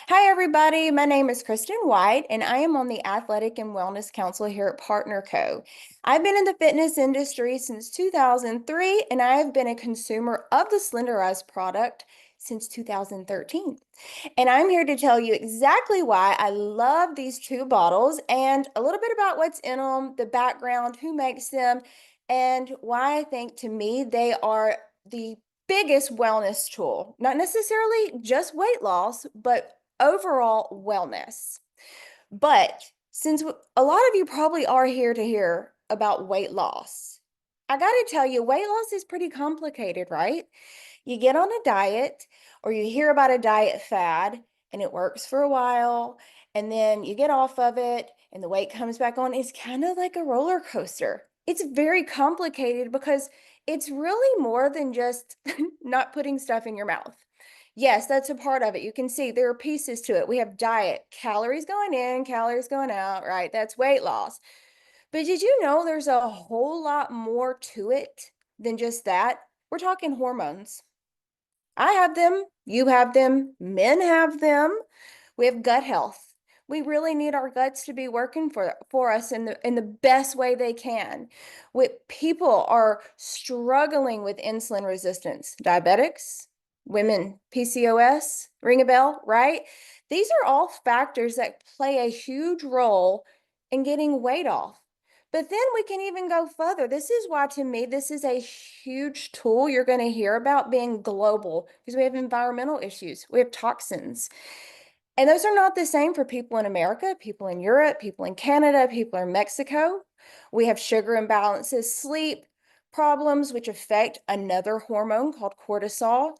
Hi, everybody. My name is Kristen White, and I am on the Athletic and Wellness Council here at Partner Co. I've been in the fitness industry since 2003, and I have been a consumer of the Slenderized product since 2013. And I'm here to tell you exactly why I love these two bottles and a little bit about what's in them, the background, who makes them, and why I think to me they are the biggest wellness tool. Not necessarily just weight loss, but overall wellness. But since a lot of you probably are here to hear about weight loss, I got to tell you, weight loss is pretty complicated, right? You get on a diet or you hear about a diet fad and it works for a while, and then you get off of it and the weight comes back on. It's kind of like a roller coaster. It's very complicated because it's really more than just not putting stuff in your mouth. Yes, that's a part of it. You can see there are pieces to it. We have diet, calories going in, calories going out, right? That's weight loss. But did you know there's a whole lot more to it than just that? We're talking hormones. I have them, you have them, men have them. We have gut health. We really need our guts to be working for us in the best way they can. People are struggling with insulin resistance, diabetics, women, PCOS, ring a bell, right? These are all factors that play a huge role in getting weight off. But then we can even go further. This is why, to me, this is a huge tool you're going to hear about being global because we have environmental issues, we have toxins. And those are not the same for people in America, people in Europe, people in Canada, people in Mexico. We have sugar imbalances, sleep problems, which affect another hormone called cortisol.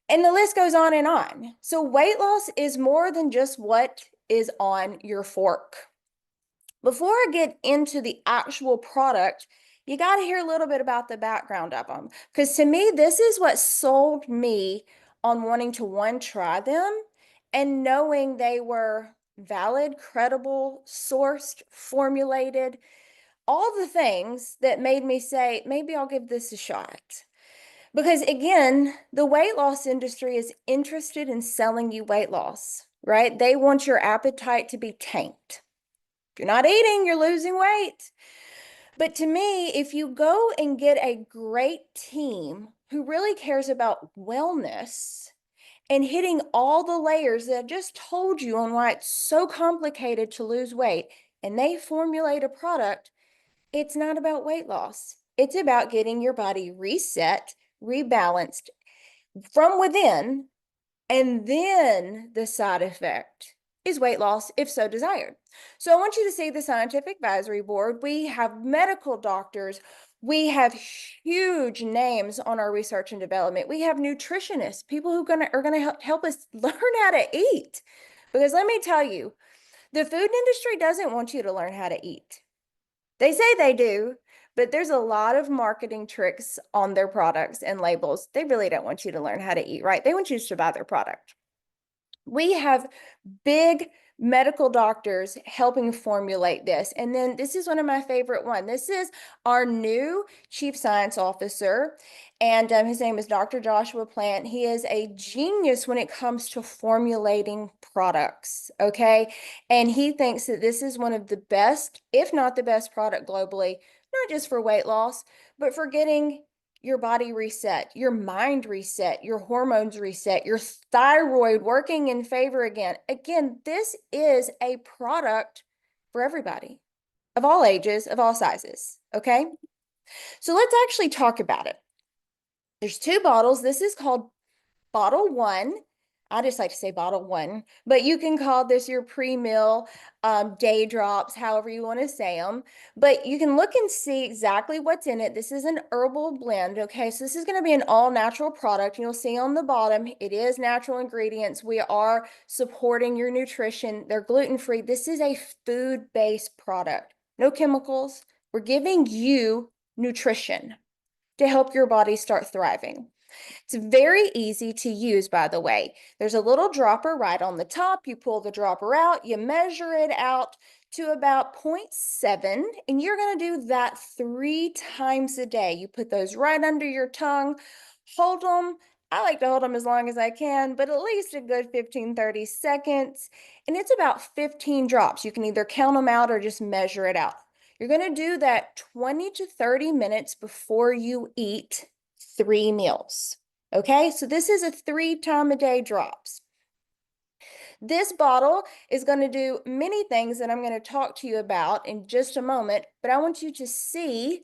And the list goes on and on. So weight loss is more than just what is on your fork. Before I get into the actual product, you got to hear a little bit about the background of them. Because to me, this is what sold me on wanting to one, try them and knowing they were valid, credible, sourced, formulated, all the things that made me say, maybe I'll give this a shot. Because again, the weight loss industry is interested in selling you weight loss, right? They want your appetite to be tanked. If you're not eating, you're losing weight. But to me, if you go and get a great team who really cares about wellness and hitting all the layers that I just told you on why it's so complicated to lose weight, and they formulate a product, it's not about weight loss. It's about getting your body reset, rebalanced from within, and then the side effect is weight loss if so desired. So I want you to see the scientific advisory board. We have medical doctors. We have huge names on our research and development. We have nutritionists, people who are going to help us learn how to eat. Because let me tell you, the food industry doesn't want you to learn how to eat. They say they do, but there's a lot of marketing tricks on their products and labels. They really don't want you to learn how to eat right. They want you to buy their product. We have big medical doctors helping formulate this. And then this is one of my favorite one. This is our new chief science officer, and his name is Dr. Joshua Plant. He is a genius when it comes to formulating products, okay? And he thinks that this is one of the best, if not the best product globally, not just for weight loss, but for getting your body reset, your mind reset, your hormones reset, your thyroid working in favor again. Again, this is a product for everybody of all ages, of all sizes. Okay. So let's actually talk about it. There's two bottles. This is called bottle one. I just like to say bottle one, but you can call this your pre-meal day drops, however you want to say them. But you can look and see exactly what's in it. This is an herbal blend, okay? So this is going to be an all-natural product. You'll see on the bottom, it is natural ingredients. We are supporting your nutrition. They're gluten-free. This is a food-based product. No chemicals. We're giving you nutrition to help your body start thriving. It's very easy to use, by the way. There's a little dropper right on the top. You pull the dropper out, you measure it out to about 0.7, and you're going to do that 3 times a day. You put those right under your tongue, hold them I like to hold them as long as I can, but at least a good 15, 30 seconds. And it's about 15 drops. You can either count them out or just measure it out. You're going to do that 20 to 30 minutes before you eat 3 meals. Okay, so this is a 3 time a day drops. This bottle is going to do many things that I'm going to talk to you about in just a moment, but I want you to see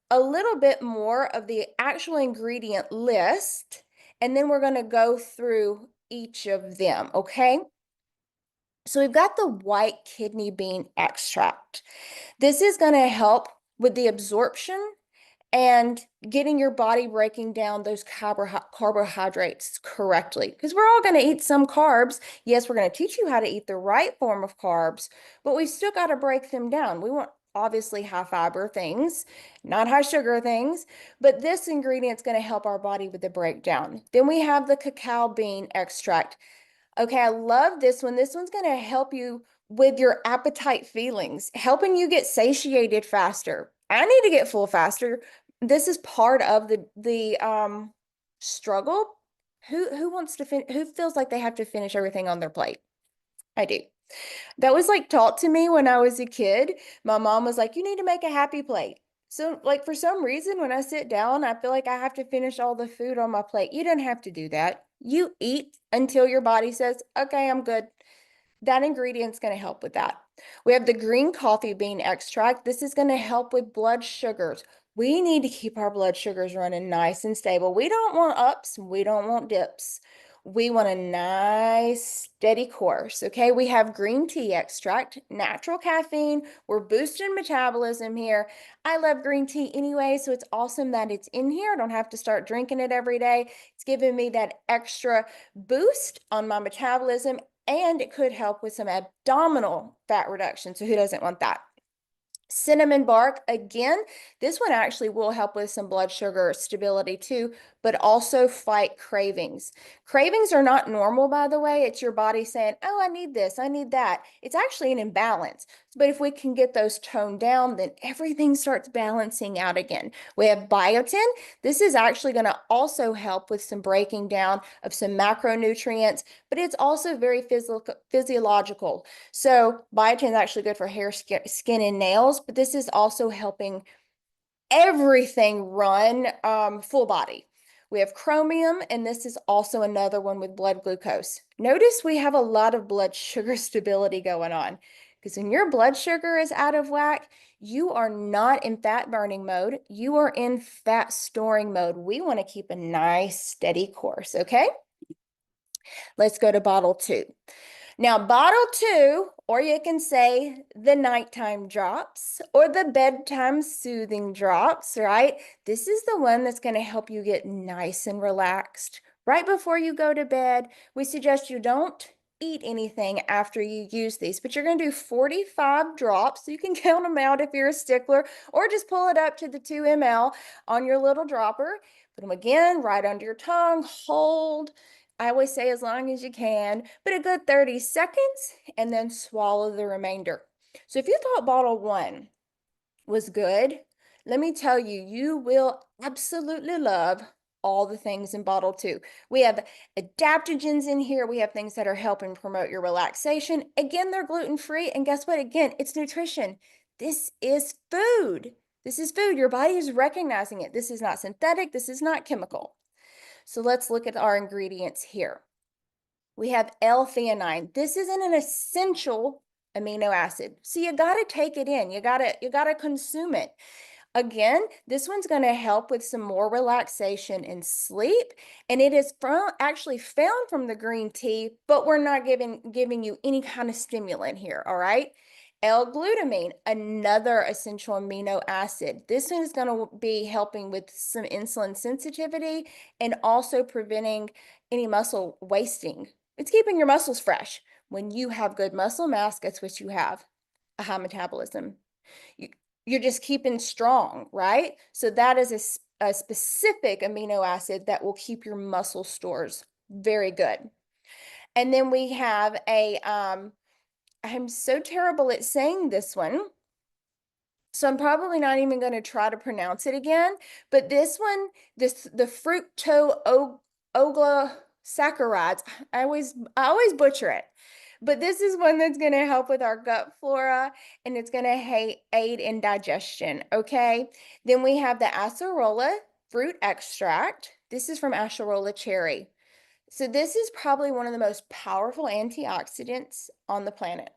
a little bit more of the actual ingredient list, and then we're going to go through each of them, okay? So we've got the white kidney bean extract. This is going to help with the absorption and getting your body breaking down those carbohydrates correctly. Because we're all going to eat some carbs. Yes, we're going to teach you how to eat the right form of carbs, but we still got to break them down. We want obviously high fiber things, not high sugar things, but this ingredient is going to help our body with the breakdown. Then we have the cacao bean extract. Okay, I love this one. This one's going to help you with your appetite feelings, helping you get satiated faster. I need to get full faster. This is part of the struggle. Who wants to who feels like they have to finish everything on their plate? I do. That was like taught to me when I was a kid. My mom was like, you need to make a happy plate. So, like, for some reason, when I sit down, I feel like I have to finish all the food on my plate. You don't have to do that. You eat until your body says, okay, I'm good. That ingredient's going to help with that. We have the green coffee bean extract. This is going to help with blood sugars. We need to keep our blood sugars running nice and stable. We don't want ups, we don't want dips. We want a nice, steady course, okay? We have green tea extract, natural caffeine. We're boosting metabolism here. I love green tea anyway, so it's awesome that it's in here. I don't have to start drinking it every day. It's giving me that extra boost on my metabolism, and it could help with some abdominal fat reduction. So who doesn't want that? Cinnamon bark, again, this one actually will help with some blood sugar stability too, but also fight cravings. Cravings are not normal, by the way. It's your body saying, oh, I need this, I need that. It's actually an imbalance. But if we can get those toned down, then everything starts balancing out again. We have biotin. This is actually going to also help with some breaking down of some macronutrients, but it's also very physiological. So biotin is actually good for hair, skin, and nails, but this is also helping everything run full body. We have chromium, and this is also another one with blood glucose. Notice we have a lot of blood sugar stability going on, because when your blood sugar is out of whack, you are not in fat burning mode. You are in fat storing mode. We want to keep a nice, steady course, okay? Let's go to bottle 2. Now, bottle 2, or you can say the nighttime drops or the bedtime soothing drops, right? This is the one that's going to help you get nice and relaxed. Right before you go to bed, we suggest you don't eat anything after you use these, but you're going to do 45 drops. So you can count them out if you're a stickler, or just pull it up to the 2 ml on your little dropper. Put them again right under your tongue, hold. I always say as long as you can, but a good 30 seconds, and then swallow the remainder. So if you thought bottle 1 was good, let me tell you, you will absolutely love all the things in bottle 2. We have adaptogens in here. We have things that are helping promote your relaxation. Again, they're gluten-free, and guess what? Again, it's nutrition. This is food. This is food. Your body is recognizing it. This is not synthetic. This is not chemical. So let's look at our ingredients here. We have L-theanine. This is an essential amino acid. So you got to take it in. You got to consume it. Again, this one's going to help with some more relaxation and sleep. And it is actually found from the green tea, but we're not giving you any kind of stimulant here, all right? L-glutamine, another essential amino acid. This one is going to be helping with some insulin sensitivity and also preventing any muscle wasting. It's keeping your muscles fresh. When you have good muscle mass, guess what you have? A high metabolism. You're just keeping strong, right? So that is a specific amino acid that will keep your muscle stores very good. And then we have I'm so terrible at saying this one, so I'm probably not even going to try to pronounce it again, but this one, the oligosaccharides. I always butcher it. But this is one that's going to help with our gut flora and it's going to aid in digestion, okay? Then we have the acerola fruit extract. This is from acerola cherry. So this is probably one of the most powerful antioxidants on the planet.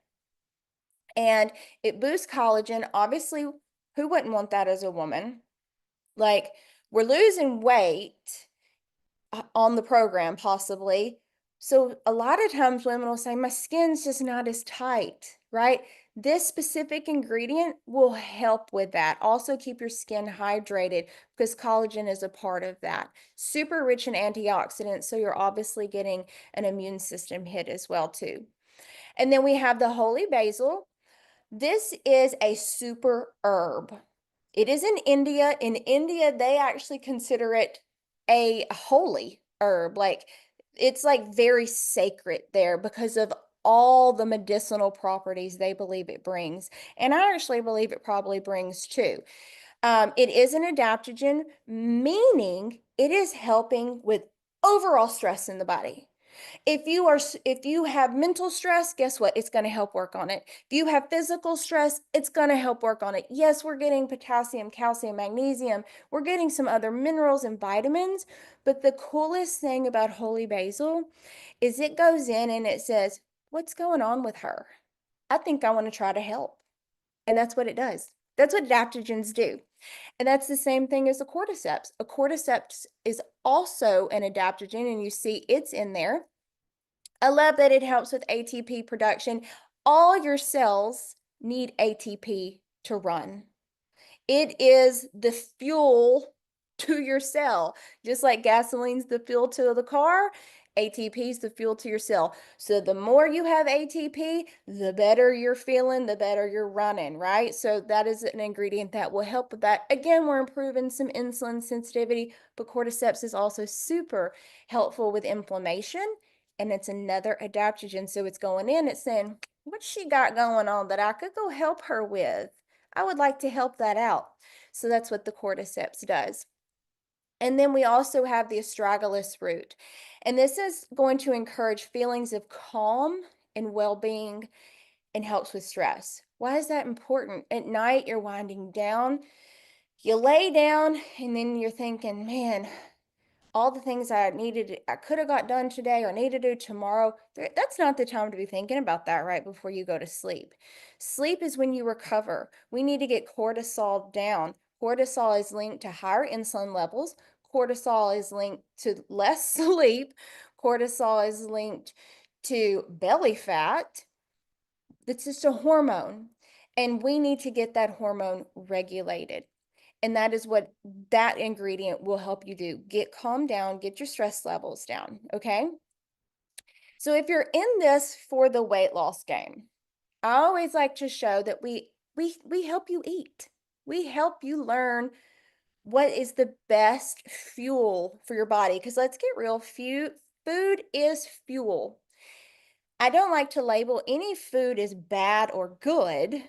And it boosts collagen. Obviously, who wouldn't want that as a woman? Like, we're losing weight on the program, possibly. So a lot of times women will say, my skin's just not as tight, right? This specific ingredient will help with that. Also keep your skin hydrated because collagen is a part of that. Super rich in antioxidants, so you're obviously getting an immune system hit as well too. And then we have the holy basil. This is a super herb. It is in India. In India, they actually consider it a holy herb. Like it's like very sacred there because of all the medicinal properties they believe it brings. And I actually believe it probably brings too. It is an adaptogen, meaning it is helping with overall stress in the body. If you have mental stress, guess what? It's going to help work on it. If you have physical stress, it's going to help work on it. Yes, we're getting potassium, calcium, magnesium. We're getting some other minerals and vitamins, but the coolest thing about holy basil is it goes in and it says, "What's going on with her? I think I want to try to help." And that's what it does. That's what adaptogens do. And that's the same thing as a cordyceps. A cordyceps is also an adaptogen, and you see it's in there. I love that it helps with ATP production. All your cells need ATP to run. It is the fuel to your cell. Just like gasoline's the fuel to the car, ATP is the fuel to your cell. So the more you have ATP, the better you're feeling, the better you're running, right? So that is an ingredient that will help with that. Again, we're improving some insulin sensitivity, but cordyceps is also super helpful with inflammation, and it's another adaptogen. So it's going in, it's saying, what's she got going on that I could go help her with? I would like to help that out. So that's what the cordyceps does. And then we also have the astragalus root. And this is going to encourage feelings of calm and well-being and helps with stress. Why is that important? At night, you're winding down, you lay down, and then you're thinking, man, all the things I could have got done today or need to do tomorrow. That's not the time to be thinking about that right before you go to sleep. Sleep is when you recover. We need to get cortisol down. Cortisol is linked to higher insulin levels. Cortisol is linked to less sleep. Cortisol is linked to belly fat. It's just a hormone. And we need to get that hormone regulated. And that is what that ingredient will help you do. Get calmed down, get your stress levels down, okay? So if you're in this for the weight loss game, I always like to show that we help you eat. We help you learn what is the best fuel for your body because let's get real, food is fuel. I don't like to label any food as bad or good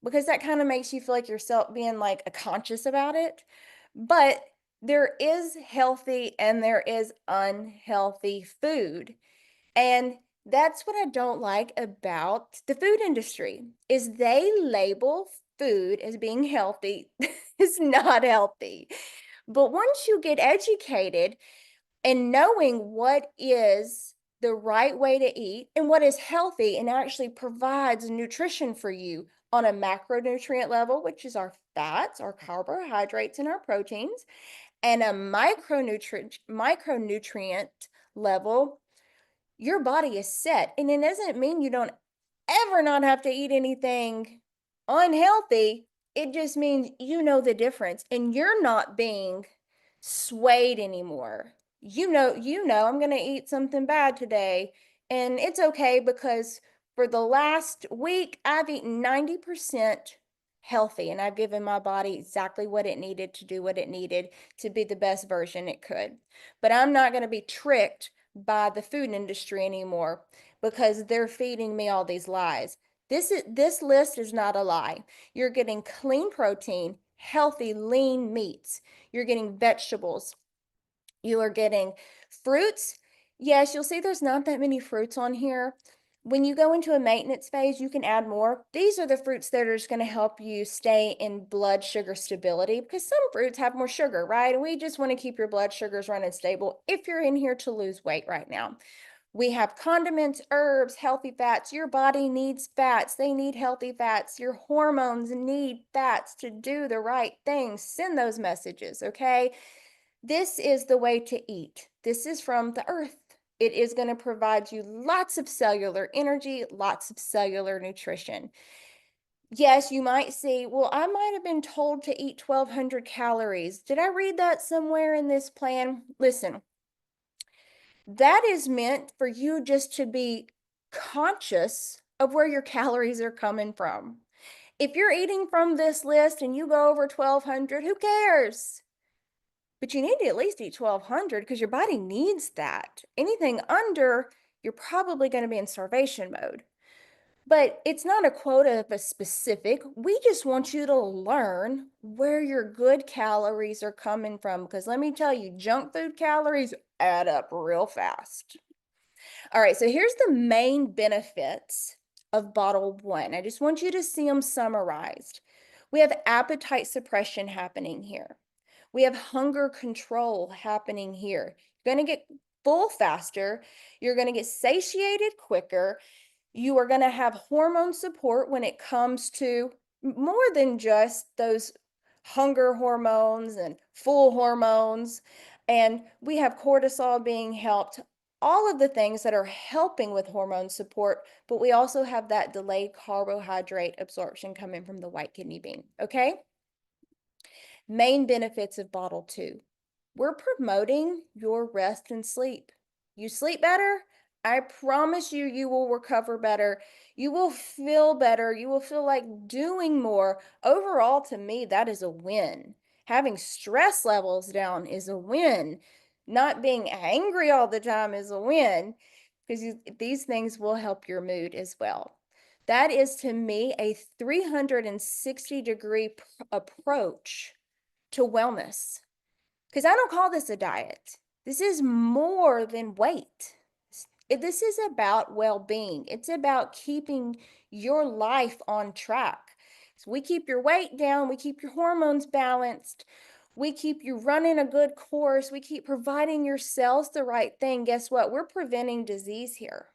because that kind of makes you feel like yourself being like a conscious about it. But there is healthy and there is unhealthy food. And that's what I don't like about the food industry is they label food as being healthy. It's not healthy. But once you get educated and knowing what is the right way to eat and what is healthy and actually provides nutrition for you on a macronutrient level, which is our fats, our carbohydrates, and our proteins, and a micronutrient level, your body is set. And it doesn't mean you don't ever not have to eat anything unhealthy. It just means you know the difference and you're not being swayed anymore. I'm going to eat something bad today. And it's okay because for the last week, I've eaten 90% healthy and I've given my body exactly what it needed to do what it needed to be the best version it could. But I'm not going to be tricked by the food industry anymore because they're feeding me all these lies. This list is not a lie. You're getting clean protein, healthy, lean meats. You're getting vegetables, You are getting fruits. Yes, you'll see there's not that many fruits on here. When you go into a maintenance phase, you can add more. These are the fruits that are just going to help you stay in blood sugar stability because some fruits have more sugar, right? And we just want to keep your blood sugars running stable if you're in here to lose weight right now. We have condiments, herbs, healthy fats. Your body needs fats. They need healthy fats. Your hormones need fats to do the right things. Send those messages, okay? This is the way to eat. This is from the earth. It is going to provide you lots of cellular energy, lots of cellular nutrition. Yes, you might see, well, I might have been told to eat 1,200 calories. Did I read that somewhere in this plan? Listen, that is meant for you just to be conscious of where your calories are coming from. If you're eating from this list and you go over 1,200, who cares? But you need to at least eat 1,200 because your body needs that. Anything under, you're probably going to be in starvation mode. But it's not a quota of a specific. We just want you to learn where your good calories are coming from. Because let me tell you, junk food calories add up real fast. All right, so here's the main benefits of bottle one. I just want you to see them summarized. We have appetite suppression happening here. We have hunger control happening here. You're going to get full faster. You're going to get satiated quicker. You are going to have hormone support when it comes to more than just those hunger hormones and full hormones. And we have cortisol being helped, all of the things that are helping with hormone support, but we also have that delayed carbohydrate absorption coming from the white kidney bean. Okay. Main benefits of bottle two. We're promoting your rest and sleep. You sleep better, I promise you, you will recover better. You will feel better. You will feel like doing more. Overall, to me, that is a win. Having stress levels down is a win. Not being angry all the time is a win because these things will help your mood as well. That is, to me, a 360-degree approach to wellness. Because I don't call this a diet. This is more than weight. This is about well-being. It's about keeping your life on track. So we keep your weight down, we keep your hormones balanced, we keep you running a good course, we keep providing your cells the right thing. Guess what? We're preventing disease here.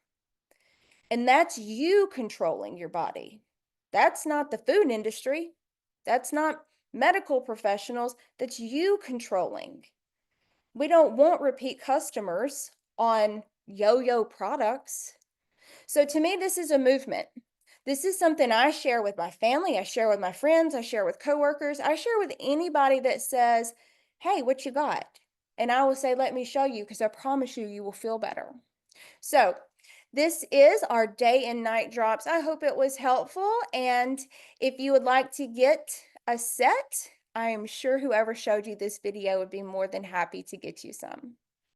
And that's you controlling your body. That's not the food industry. That's not medical professionals. That's you controlling. We don't want repeat customers on yo-yo products. So to me, this is a movement. This is something I share with my family, I share with my friends, I share with coworkers, I share with anybody that says, "Hey, what you got?" And I will say, "Let me show you," because I promise you, you will feel better. So this is our day and night drops. I hope it was helpful. And if you would like to get a set, I am sure whoever showed you this video would be more than happy to get you some.